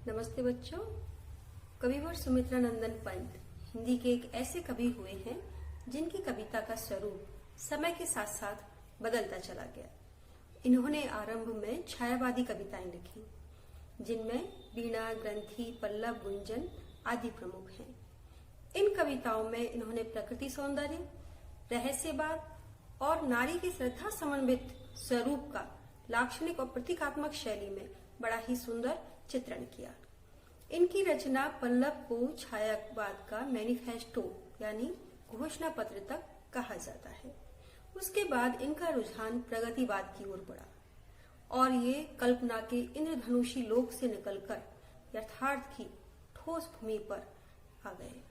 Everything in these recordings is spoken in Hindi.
नमस्ते बच्चों। कविवर सुमित्रा नंदन पंत हिंदी के एक ऐसे कवि हुए हैं जिनकी कविता का स्वरूप समय के साथ साथ बदलता चला गया। इन्होंने आरंभ में छायावादी कविताएं लिखी, जिनमें वीणा, ग्रंथि, पल्लव, गुंजन आदि प्रमुख हैं। इन कविताओं में इन्होंने प्रकृति सौंदर्य, रहस्यवाद और नारी की श्रद्धा समन्वित स्वरूप का लाक्षणिक और प्रतीकात्मक शैली में बड़ा ही सुंदर चित्रण किया। इनकी रचना पल्लव को छायावाद का मैनिफेस्टो यानी घोषणा पत्र तक कहा जाता है। उसके बाद इनका रुझान प्रगतिवाद की ओर बढ़ा और ये कल्पना के इंद्रधनुषी लोक से निकलकर यथार्थ की ठोस भूमि पर आ गए।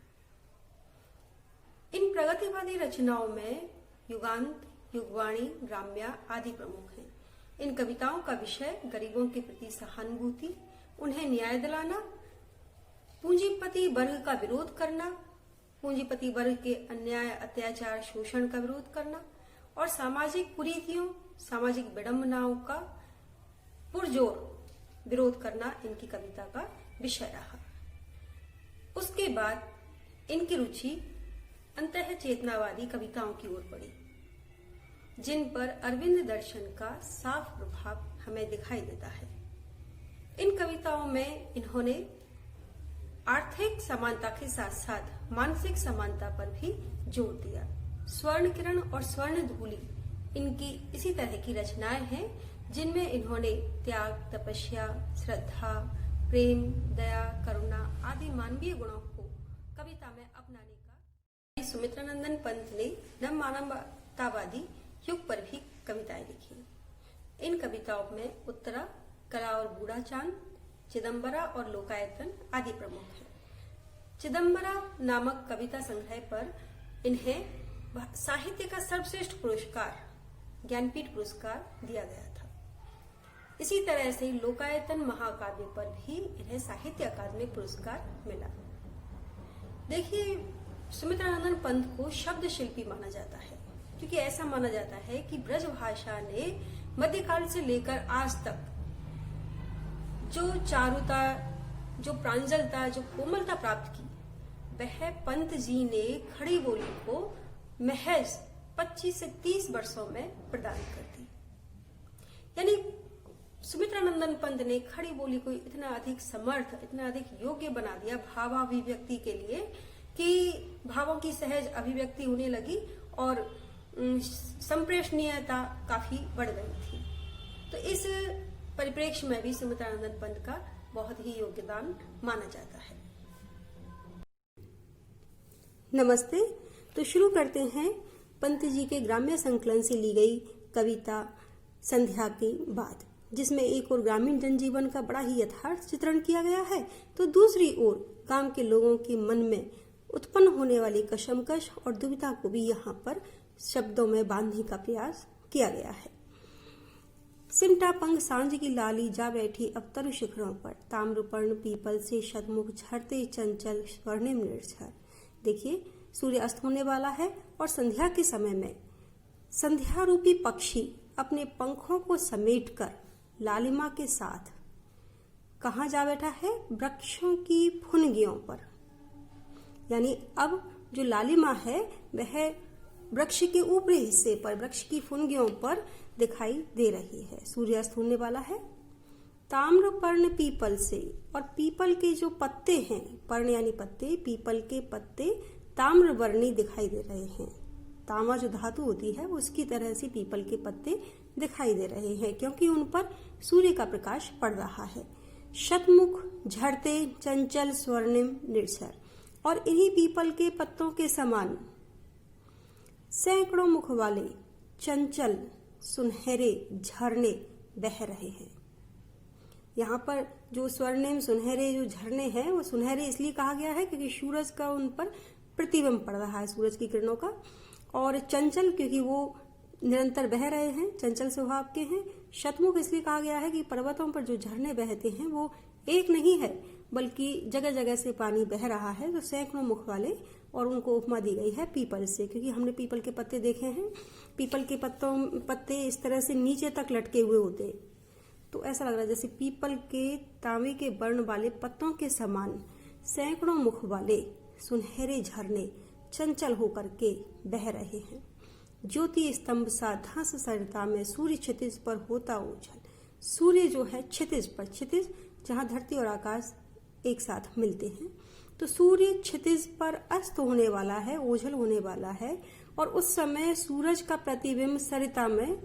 इन प्रगतिवादी रचनाओं में युगांत, युगवाणी, ग्राम्या आदि प्रमुख हैं। इन कविताओं का विषय गरीबों के प्रति सहानुभूति, उन्हें न्याय दिलाना, पूंजीपति वर्ग का विरोध करना, पूंजीपति वर्ग के अन्याय, अत्याचार, शोषण का विरोध करना और सामाजिक कुरीतियों, सामाजिक विडंबनाओं का पुरजोर विरोध करना इनकी कविता का विषय रहा। उसके बाद इनकी रुचि अंतः चेतनावादी कविताओं की ओर बढ़ी, जिन पर अरविंद दर्शन का साफ प्रभाव हमें दिखाई देता है। इन कविताओं में इन्होंने आर्थिक समानता के साथ साथ मानसिक समानता पर भी जोर दिया। स्वर्ण किरण और स्वर्ण धूलि इनकी इसी तरह की रचनाएं हैं, जिनमें इन्होंने त्याग, तपस्या, श्रद्धा, प्रेम, दया, करुणा आदि मानवीय गुणों को कविता में अपनाने का। सुमित्रा नंदन पंत ने नव मानवतावादी युग पर भी कविताएं लिखी। इन कविताओं में उत्तरा, कला और बूढ़ा चांद, चिदंबरा और लोकायतन आदि प्रमुख हैं। चिदंबरा नामक कविता संग्रह पर इन्हें साहित्य का सर्वश्रेष्ठ पुरस्कार ज्ञानपीठ पुरस्कार दिया गया था। इसी तरह से लोकायतन महाकाव्य पर भी इन्हें साहित्य अकादमी पुरस्कार मिला। देखिए, सुमित्रा नंदन पंत को शब्द शिल्पी माना जाता है, क्योंकि ऐसा माना जाता है कि ब्रज भाषा ने मध्यकाल से लेकर आज तक जो चारुता, जो प्रांजलता, जो कोमलता प्राप्त की, वह पंत जी ने खड़ी बोली को महज 25 से 30 वर्षों में प्रदान कर दी। यानी सुमित्रा नंदन पंत ने खड़ी बोली को इतना अधिक समर्थ, इतना अधिक योग्य बना दिया भावाभिव्यक्ति के लिए कि भावों की सहज अभिव्यक्ति होने लगी और संप्रेषणीयता काफी बढ़ गई थी। तो इस परिप्रेक्ष्य में भी सुमित्रा नंदन पंत का बहुत ही योगदान माना जाता है। नमस्ते। तो शुरू करते हैं पंत जी के ग्राम्य संकलन से ली गई कविता संध्या के बाद, जिसमें एक ओर ग्रामीण जनजीवन का बड़ा ही यथार्थ चित्रण किया गया है, तो दूसरी ओर गांव के लोगों के मन में उत्पन्न होने वाली कशमकश और दुविधा को भी यहाँ पर शब्दों में बांधने का प्रयास किया गया है। सिमटा पंग सांझ की लाली जा बैठी अब तरु शिखरों पर, ताम्रपर्ण पीपल से शतमुख झरते चंचल स्वर्णिम निर्झर। देखिए, सूर्य अस्त होने वाला है और संध्या के समय में संध्या रूपी पक्षी अपने पंखों को समेटकर लालिमा के साथ कहाँ जा बैठा है? वृक्षों की फुनगियों पर। यानी अब जो लालिमा है वह वृक्ष के ऊपरी हिस्से पर, वृक्ष की फुनगियों पर दिखाई दे रही है। सूर्यास्त होने वाला है। ताम्रपर्ण पीपल से, और पीपल के जो पत्ते हैं, पर्ण यानी पत्ते, पीपल के पत्ते ताम्रवर्णी दिखाई दे रहे हैं। तांबा जो धातु होती है उसकी तरह से पीपल के पत्ते दिखाई दे रहे हैं, क्योंकि उन पर सूर्य का प्रकाश पड़ रहा है। शतमुख झरते चंचल स्वर्णिम निर्झर, और इन्हीं पीपल के पत्तों के समान सैकड़ों मुख वाले चंचल सुनहरे झरने बह रहे हैं। यहाँ पर जो स्वर्णिम सुनहरे जो झरने हैं वो सुनहरे इसलिए कहा गया है क्योंकि सूरज का उन पर प्रतिबिंब पड़ रहा है, सूरज की किरणों का, और चंचल क्योंकि वो निरंतर बह रहे हैं, चंचल स्वभाव के हैं। शतमुख इसलिए कहा गया है कि पर्वतों पर जो झरने बहते हैं वो एक नहीं है, बल्कि जगह जगह से पानी बह रहा है, तो सैकड़ों मुख वाले, और उनको उपमा दी गई है पीपल से, क्योंकि हमने पीपल के पत्ते देखे हैं। पीपल के पत्ते इस तरह से नीचे तक लटके हुए होते, तो ऐसा लग रहा है जैसे पीपल के तांबे के वर्ण वाले पत्तों के समान सैकड़ों मुख वाले सुनहरे झरने चंचल होकर के बह रहे हैं। ज्योति स्तंभ सा धंस सरिता में सूर्य क्षितिज पर होता ओझल। सूर्य जो है क्षितिज पर, क्षितिज जहां धरती और आकाश एक साथ मिलते हैं, तो सूर्य क्षितिज पर अस्त होने वाला है, ओझल होने वाला है। और उस समय सूरज का प्रतिबिंब सरिता में,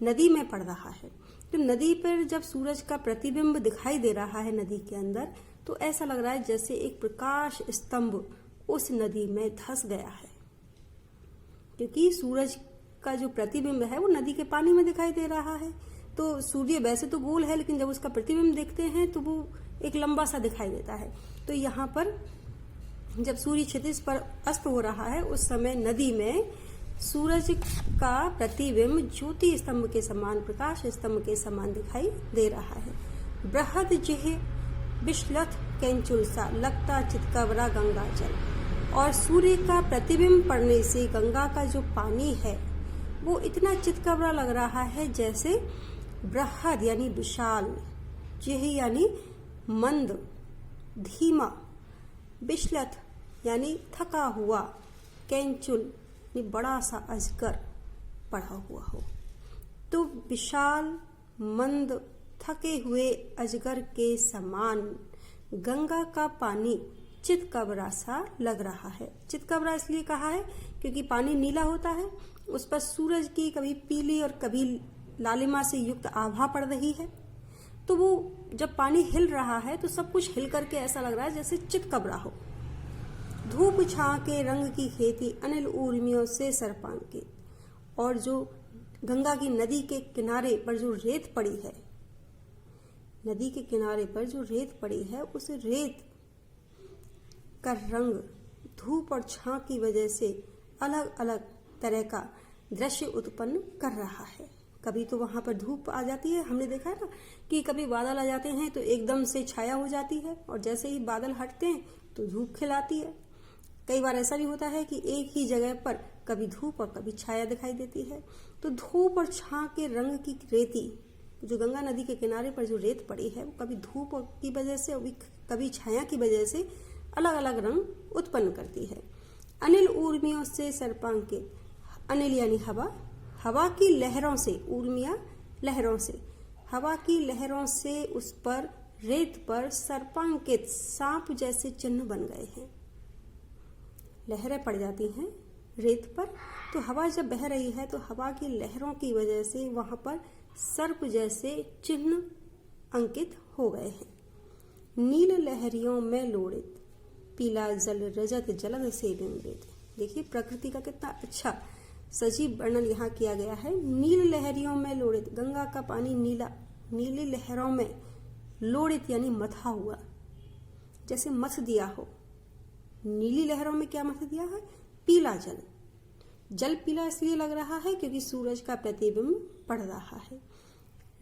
नदी में पड़ रहा है। तो नदी पर जब सूरज का प्रतिबिंब दिखाई दे रहा है नदी के अंदर, तो ऐसा लग रहा है जैसे एक प्रकाश स्तंभ उस नदी में धंस गया है, क्योंकि सूरज का जो प्रतिबिंब है वो नदी के पानी में दिखाई दे रहा है। तो सूर्य वैसे तो गोल है, लेकिन जब उसका प्रतिबिंब देखते हैं तो वो एक लंबा सा दिखाई देता है। तो यहाँ पर जब सूर्य क्षितिज पर अस्त हो रहा है, उस समय नदी में सूरज का प्रतिबिंब ज्योति स्तंभ के समान, प्रकाश स्तंभ के समान दिखाई दे रहा है। बृहद जिह विश्लथ कैंचुल सा लगता चितकबरा गंगा जल। और सूर्य का प्रतिबिंब पड़ने से गंगा का जो पानी है वो इतना चितकबरा लग रहा है जैसे बृहद यानी विशाल, जिह यानी मंद, धीमा, विश्लथ यानी थका हुआ, कैंचुल यानी बड़ा सा अजगर पड़ा हुआ हो। तो विशाल, मंद, थके हुए अजगर के समान गंगा का पानी चितकबरा सा लग रहा है। चितकबरा इसलिए कहा है क्योंकि पानी नीला होता है, उस पर सूरज की कभी पीली और कभी लालिमा से युक्त आभा पड़ रही है। तो वो जब पानी हिल रहा है तो सब कुछ हिल करके ऐसा लग रहा है जैसे चितकबरा हो। धूप छां के रंग की खेती अनिल ऊर्मियों से सर्पांकित। और जो गंगा की नदी के किनारे पर जो रेत पड़ी है, नदी के किनारे पर जो रेत पड़ी है, उस रेत का रंग धूप और छां की वजह से अलग अलग तरह का दृश्य उत्पन्न कर रहा है। कभी तो वहां पर धूप आ जाती है, हमने देखा है ना कि कभी बादल आ जाते हैं तो एकदम से छाया हो जाती है, और जैसे ही बादल हटते हैं तो धूप खिलाती है। कई बार ऐसा भी होता है कि एक ही जगह पर कभी धूप और कभी छाया दिखाई देती है। तो धूप और छां के रंग की रेती, जो गंगा नदी के किनारे पर जो रेत पड़ी है, वो कभी धूप की वजह से और कभी छाया की वजह से अलग अलग रंग उत्पन्न करती है। अनिल ऊर्मियों से सर्पांकित, अनिल यानी हवा, हवा की लहरों से, ऊर्मिया लहरों से, हवा की लहरों से उस पर रेत पर सर्पांकित सांप जैसे चिन्ह बन गए हैं। लहरें पड़ जाती हैं रेत पर, तो हवा जब बह रही है तो हवा की लहरों की वजह से वहां पर सर्प जैसे चिन्ह अंकित हो गए हैं। नील लहरियों में लोड़ित पीला जल रजत जलद से बिंबित। देखिए प्रकृति का कितना अच्छा सजीव वर्णन यहाँ किया गया है। नील लहरियों में लोड़ित, गंगा का पानी नीला, नीली लहरों में लोड़ित यानी मथा हुआ, जैसे मथ दिया हो। नीली लहरों में क्या मथ दिया है? पीला जल। जल पीला इसलिए लग रहा है क्योंकि सूरज का प्रतिबिंब पड़ रहा है।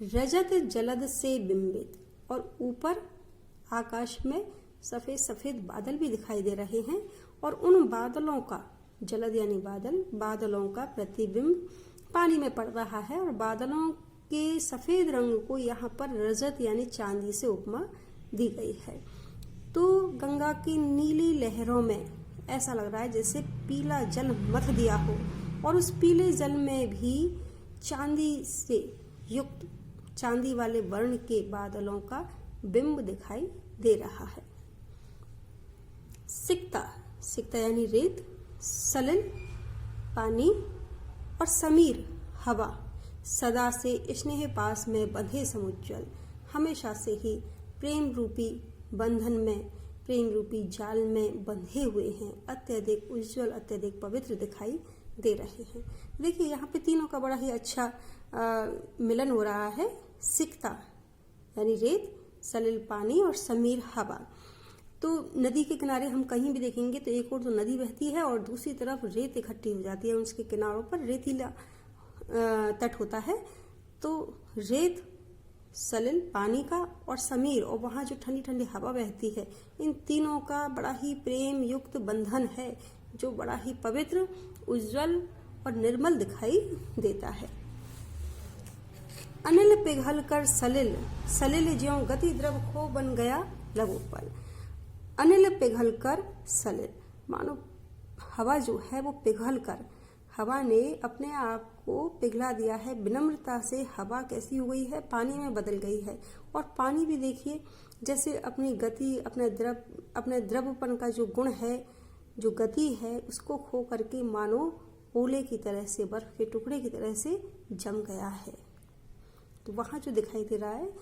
रजत जलद से बिंबित, और ऊपर आकाश में सफेद सफेद बादल भी दिखाई दे रहे हैं, और उन बादलों का, जलद यानी बादल, बादलों का प्रतिबिंब पानी में पड़ रहा है। और बादलों के सफेद रंग को यहाँ पर रजत यानी चांदी से उपमा दी गई है। तो गंगा की नीली लहरों में ऐसा लग रहा है जैसे पीला जल मथ दिया हो, और उस पीले जल में भी चांदी से युक्त, चांदी वाले वर्ण के बादलों का बिंब दिखाई दे रहा है। सिक्ता, सिक्ता यानी रेत, सलिल पानी, और समीर हवा, सदा से स्नेह पास में बंधे समुज्जल, हमेशा से ही प्रेम रूपी बंधन में, प्रेम रूपी जाल में बंधे हुए हैं, अत्यधिक उज्जवल, अत्यधिक पवित्र दिखाई दे रहे हैं। देखिए यहाँ पे तीनों का बड़ा ही अच्छा मिलन हो रहा है। सिक्ता यानी रेत, सलिल पानी और समीर हवा। तो नदी के किनारे हम कहीं भी देखेंगे तो एक और तो नदी बहती है और दूसरी तरफ रेत इकट्ठी हो जाती है, उसके किनारों पर रेतीला तट होता है। तो रेत, सलिल पानी का और समीर, और वहाँ जो ठंडी ठंडी हवा बहती है, इन तीनों का बड़ा ही प्रेम युक्त बंधन है, जो बड़ा ही पवित्र, उज्जवल और निर्मल दिखाई देता है। अनिल पिघल कर सलिल, सलिल ज्यों गति द्रव खो बन गया लघुपल। अनिल पिघल कर सलिल, मानो हवा जो है वो पिघल कर, हवा ने अपने आप को पिघला दिया है। विनम्रता से हवा कैसी हो गई है, पानी में बदल गई है। और पानी भी देखिए जैसे अपनी गति, अपने द्रवपन का जो गुण है, जो गति है, उसको खो करके मानो ओले की तरह से, बर्फ के टुकड़े की तरह से जम गया है। तो वहां जो दिखाई दे रहा है,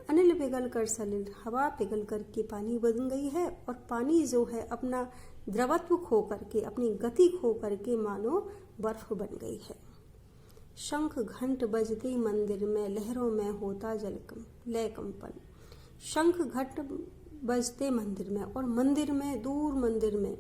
अनिल पिघल कर सलिल, हवा पिघल करके पानी बन गई है और पानी जो है अपना द्रवत्व खो करके, अपनी गति खो करके मानो बर्फ बन गई है। शंख घंट बजते मंदिर में, लहरों में होता लय कंपन। शंख घंट बजते मंदिर में, और मंदिर में, दूर मंदिर में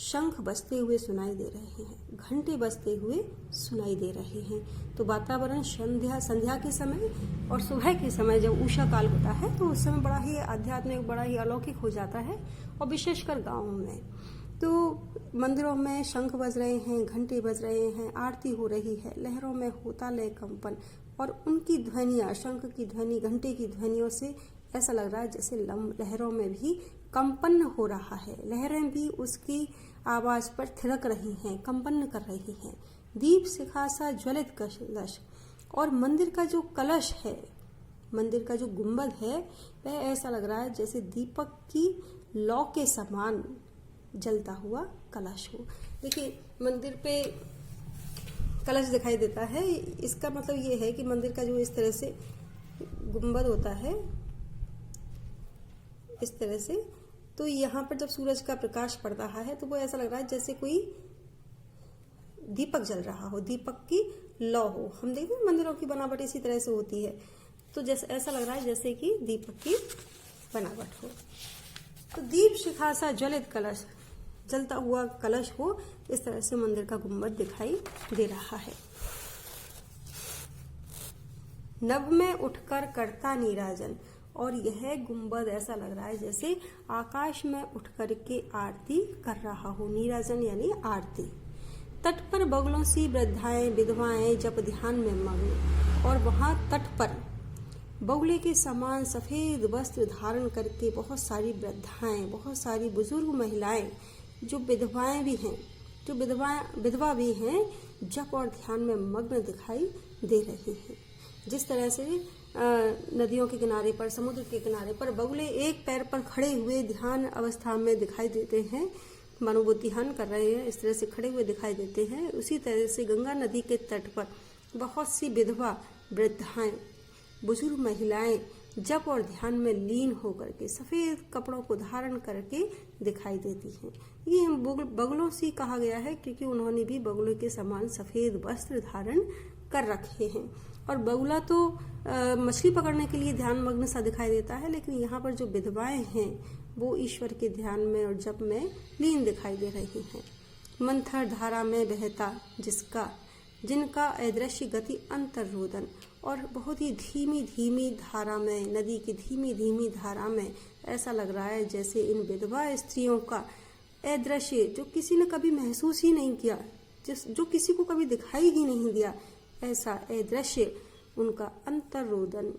शंख बजते हुए सुनाई दे रहे हैं, घंटे बजते हुए सुनाई दे रहे हैं। तो वातावरण संध्या के समय और सुबह के समय जब उषा काल होता है तो उस समय बड़ा ही आध्यात्मिक, बड़ा ही अलौकिक हो जाता है। और विशेषकर गाँवों में तो मंदिरों में शंख बज रहे हैं, घंटे बज रहे हैं, आरती हो रही है, लहरों में होता लय कंपन। और उनकी ध्वनियां, शंख की ध्वनि, घंटे की ध्वनियों से ऐसा लग रहा है जैसे लहरों में भी कंपन हो रहा है। लहरें भी उसकी आवाज पर थिरक रही हैं, कंपन कर रही हैं। दीप शिखा सा ज्वलित कलश, और मंदिर का जो कलश है, मंदिर का जो गुंबद है, वह ऐसा लग रहा है जैसे दीपक की लौ के समान जलता हुआ कलश हो। देखिए मंदिर पे कलश दिखाई देता है, इसका मतलब ये है कि मंदिर का जो इस तरह से गुंबद होता है, इस तरह से, तो यहाँ पर जब सूरज का प्रकाश पड़ रहा है तो वो ऐसा लग रहा है जैसे कोई दीपक जल रहा हो, दीपक की लौ हो। हम देखते हैं मंदिरों की बनावट इसी तरह से होती है, तो जैसे ऐसा लग रहा है जैसे कि दीपक की बनावट हो। तो दीप शिखा सा ज्वलित कलश, जलता हुआ कलश हो, इस तरह से मंदिर का गुंबद दिखाई दे रहा है। नभ में उठकर करता नीराजन, और यह गुंबद ऐसा लग रहा है जैसे आकाश में उठकर के आरती कर रहा हो। नीराजन यानी आरती। तट पर बगलों सी वृद्धाएं विधवाएं जप ध्यान में मग्न, और वहां तट पर बगुले के समान सफेद वस्त्र धारण करके बहुत सारी वृद्धाएं, बहुत सारी बुजुर्ग महिलाएं, जो विधवाएं भी हैं, जो विधवा भी हैं, जप और ध्यान में मग्न दिखाई दे रही हैं। जिस तरह से नदियों के किनारे पर, समुद्र के किनारे पर बगुले एक पैर पर खड़े हुए ध्यान अवस्था में दिखाई देते हैं, मानो वो ध्यान कर रहे हैं, इस तरह से खड़े हुए दिखाई देते हैं। उसी तरह से गंगा नदी के तट पर बहुत सी विधवा, वृद्धाएं, बुजुर्ग महिलाएं जप और ध्यान में लीन होकर के सफेद कपड़ों को धारण करके दिखाई देती हैं। ये बगुलों से कहा गया है क्योंकि उन्होंने भी बगुलों के समान सफेद वस्त्र धारण कर रखे हैं। और बगुला तो मछली पकड़ने के लिए ध्यान मग्न सा दिखाई देता है, लेकिन यहाँ पर जो विधवाएं हैं वो ईश्वर के ध्यान में और जप में लीन दिखाई दे रही हैं। मंथर धारा में बहता जिनका अदृश्य गति अंतर रोदन, और बहुत ही धीमी धीमी धारा में, नदी की धीमी धीमी धारा में ऐसा लग रहा है जैसे इन विधवा स्त्रियों का अदृश्य, जो किसी ने कभी महसूस ही नहीं किया, जो किसी को कभी दिखाई ही नहीं दिया, ऐसा अदृश्य उनका अंतर रोदन,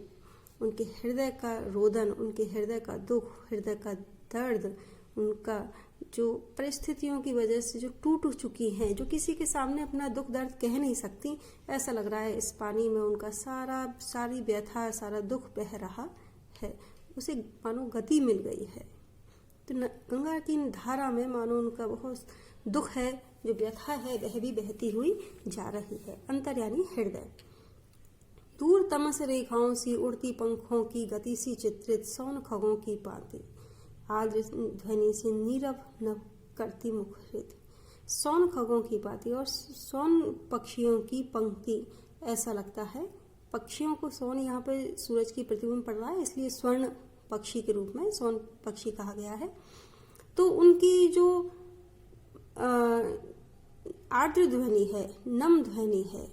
उनके हृदय का रोदन, उनके हृदय का दुख, हृदय का दर्द, उनका जो परिस्थितियों की वजह से जो टूट चुकी हैं, जो किसी के सामने अपना दुख दर्द कह नहीं सकती, ऐसा लग रहा है इस पानी में उनका सारी व्यथा, सारा दुख बह रहा है, उसे मानो गति मिल गई है। तो गंगा की धारा में मानो उनका बहुत दुख है, जो व्यथा है वह भी बहती हुई जा रही है। अंतर यानी हृदय। दूर तमस रेखाओं सी उड़ती पंखों की गति सी चित्रित सौन खगों की पाती, आद्र ध्वनि से नीरव नभ करती मुखरित। सौन खगों की पाती और सौन पक्षियों की पंक्ति, ऐसा लगता है पक्षियों को सौन, यहाँ पे सूरज की प्रतिबिंब पड़ रहा है इसलिए स्वर्ण पक्षी के रूप में सौन पक्षी कहा गया है। तो उनकी जो आर्द्र ध्वनि है, नम ध्वनि है,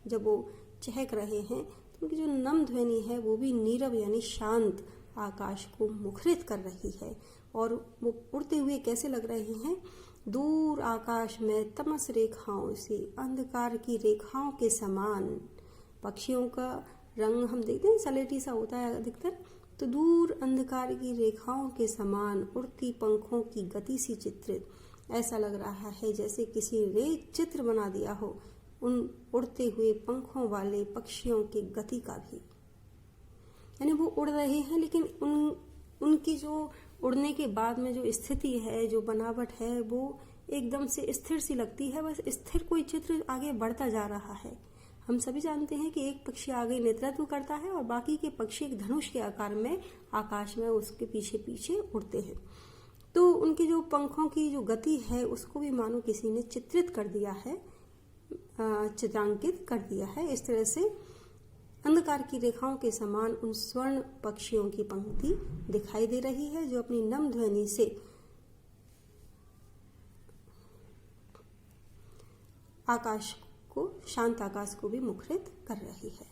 जब वो चहक रहे हैं तो उनकी जो नम ध्वनि है वो भी नीरव यानी शांत आकाश को मुखरित कर रही है। और वो उड़ते हुए कैसे लग रहे हैं, दूर आकाश में तमस रेखाओं से, अंधकार की रेखाओं के समान पक्षियों का रंग हम देखते हैं सलेटी सा होता है अधिकतर, तो दूर अंधकार की रेखाओं के समान उड़ती पंखों की गति सी चित्रित, ऐसा लग रहा है जैसे किसी ने चित्र बना दिया हो उन उड़ते हुए पंखों वाले पक्षियों की गति का भी। यानी वो उड़ रहे हैं लेकिन उनकी जो उड़ने के बाद में जो स्थिति है, जो बनावट है, वो एकदम से स्थिर सी लगती है, बस स्थिर कोई चित्र आगे बढ़ता जा रहा है। हम सभी जानते हैं कि एक पक्षी आगे नेतृत्व करता है और बाकी के पक्षी एक धनुष के आकार में आकाश में उसके पीछे पीछे उड़ते हैं। तो उनकी जो पंखों की जो गति है उसको भी मानो किसी ने चित्रित कर दिया है, चित्रांकित कर दिया है। इस तरह से अंधकार की रेखाओं के समान उन स्वर्ण पक्षियों की पंक्ति दिखाई दे रही है जो अपनी नम ध्वनि से आकाश को, शांत आकाश को भी मुखरित कर रही है।